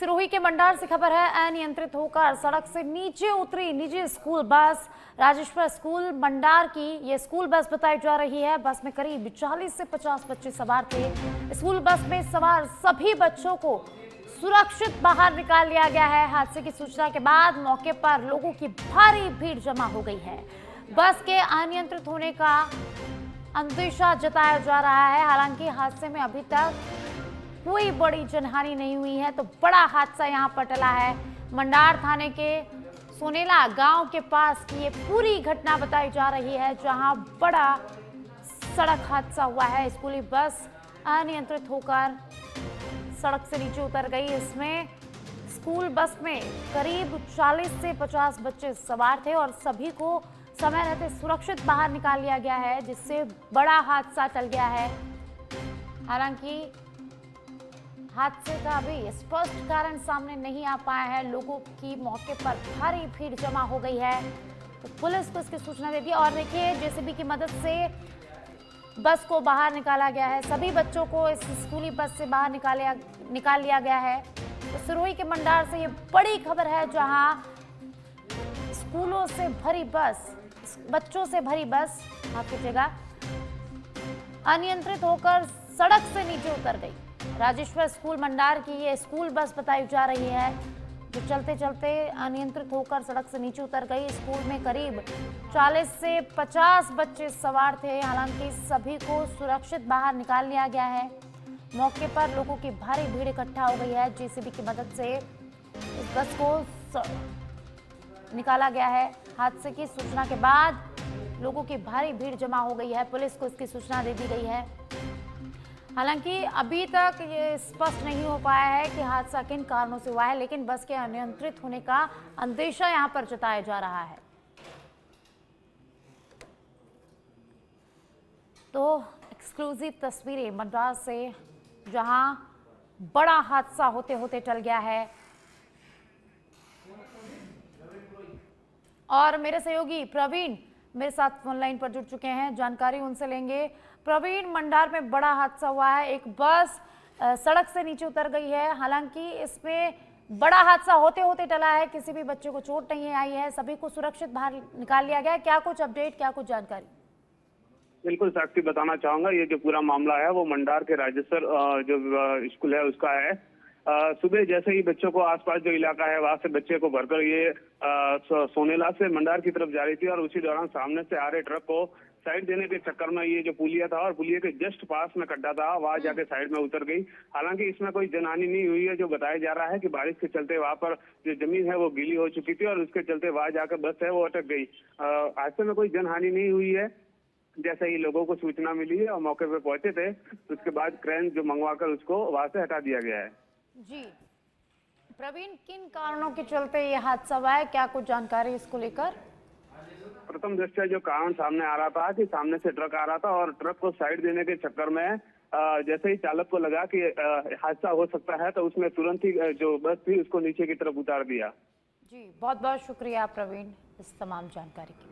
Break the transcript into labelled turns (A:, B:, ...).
A: सिरोही के मंडार से खबर है। अनियंत्रित होकर सड़क से नीचे उतरी निजी school bus. Rajeshwar school Mandar की ये स्कूल बस बताई जा रही है। बस में करीब 40 से 50 बच्चे सवार थे। स्कूल बस में सवार सभी बच्चों को सुरक्षित बाहर निकाल लिया गया है। हादसे की सूचना के बाद मौके पर लोगों की भारी भीड़ जमा हो गई है। बस के अनियंत्रित होने का अंदेशा जताया जा रहा है। हालांकि हादसे में अभी तक कोई बड़ी जनहानि नहीं हुई है, तो बड़ा हादसा यहां पर टला है। मंडार थाने के सोनेला गांव के पास की ये पूरी घटना बताई जा रही है, जहां बड़ा सड़क हादसा हुआ है। स्कूली बस अनियंत्रित होकर सड़क से नीचे उतर गई। इसमें स्कूल बस में करीब 40 से 50 बच्चे सवार थे और सभी को समय रहते सुरक्षित बाहर निकाल लिया गया है, जिससे बड़ा हादसा टल गया है। हालांकि हादसे का अभी स्पष्ट कारण सामने नहीं आ पाया है। लोगों की मौके पर भारी भीड़ जमा हो गई है, तो पुलिस को इसकी सूचना दे दी और देखिए जेसीबी की मदद से बस को बाहर निकाला गया है। सभी बच्चों को इस स्कूली बस से बाहर निकाल लिया गया है। तो सिरोही के मंडार से ये बड़ी खबर है, जहां स्कूलों से भरी बस, बच्चों से भरी बस माफ कीजिएगा, अनियंत्रित होकर सड़क से नीचे उतर गई। राजेश्वर स्कूल मंडार की ये स्कूल बस बताई जा रही है, जो चलते चलते अनियंत्रित होकर सड़क से नीचे उतर गई। स्कूल में करीब 40 से 50 बच्चे सवार थे। हालांकि सभी को सुरक्षित बाहर निकाल लिया गया है। मौके पर लोगों की भारी भीड़ इकट्ठा हो गई है। जेसीबी की मदद से इस बस को निकाला गया है। हादसे की सूचना के बाद लोगों की भारी भीड़ जमा हो गई है। पुलिस को इसकी सूचना दे दी गई है। हालांकि अभी तक ये स्पष्ट नहीं हो पाया है कि हादसा किन कारणों से हुआ है, लेकिन बस के अनियंत्रित होने का अंदेशा यहां पर जताया जा रहा है। तो एक्सक्लूसिव तस्वीरें मंडार से, जहां बड़ा हादसा होते होते टल गया है। और मेरे सहयोगी प्रवीण मेरे साथ फोन लाइन पर जुड़ चुके हैं, जानकारी उनसे लेंगे। प्रवीण, मंडार में बड़ा हादसा हुआ है, एक बस सड़क से नीचे उतर गई है। हालांकि इसमें बड़ा हादसा होते होते टला है, किसी भी बच्चे को चोट नहीं आई है, सभी को सुरक्षित बाहर निकाल लिया गया है। क्या कुछ अपडेट, क्या कुछ जानकारी?
B: बिल्कुल साक्षी, बताना चाहूंगा ये जो पूरा मामला है वो मंडार के राजेश्वर जो स्कूल है उसका है। सुबह जैसे ही बच्चों को आसपास जो इलाका है वहां से बच्चे को भरकर ये सोनेला से मंडार की तरफ जा रही थी और उसी दौरान सामने से आ रहे ट्रक को साइड देने के चक्कर में ये जो पुलिया था और पुलिया के जस्ट पास में खड्डा था, वहां जाके साइड में उतर गई। हालांकि इसमें कोई जनहानि नहीं हुई है। जो बताया जा रहा है कि बारिश के चलते वहां पर जो जमीन है वो गीली हो चुकी थी और उसके चलते वहां जाकर बस है वो अटक गई। हादसे में कोई जनहानि नहीं हुई है। जैसे ही लोगों को सूचना मिली है और मौके पे पहुंचे थे, उसके बाद क्रेन जो मंगवाकर उसको वहां से हटा दिया गया है।
A: जी प्रवीण, किन कारणों के चलते ये हादसा हुआ है, क्या कुछ जानकारी इसको लेकर?
B: प्रथम दृष्टया जो कारण सामने आ रहा था कि सामने से ट्रक आ रहा था और ट्रक को साइड देने के चक्कर में जैसे ही चालक को लगा कि हादसा हो सकता है, तो उसने तुरंत ही जो बस थी उसको नीचे की तरफ उतार दिया।
A: जी बहुत बहुत शुक्रिया प्रवीण इस तमाम जानकारी के लिए।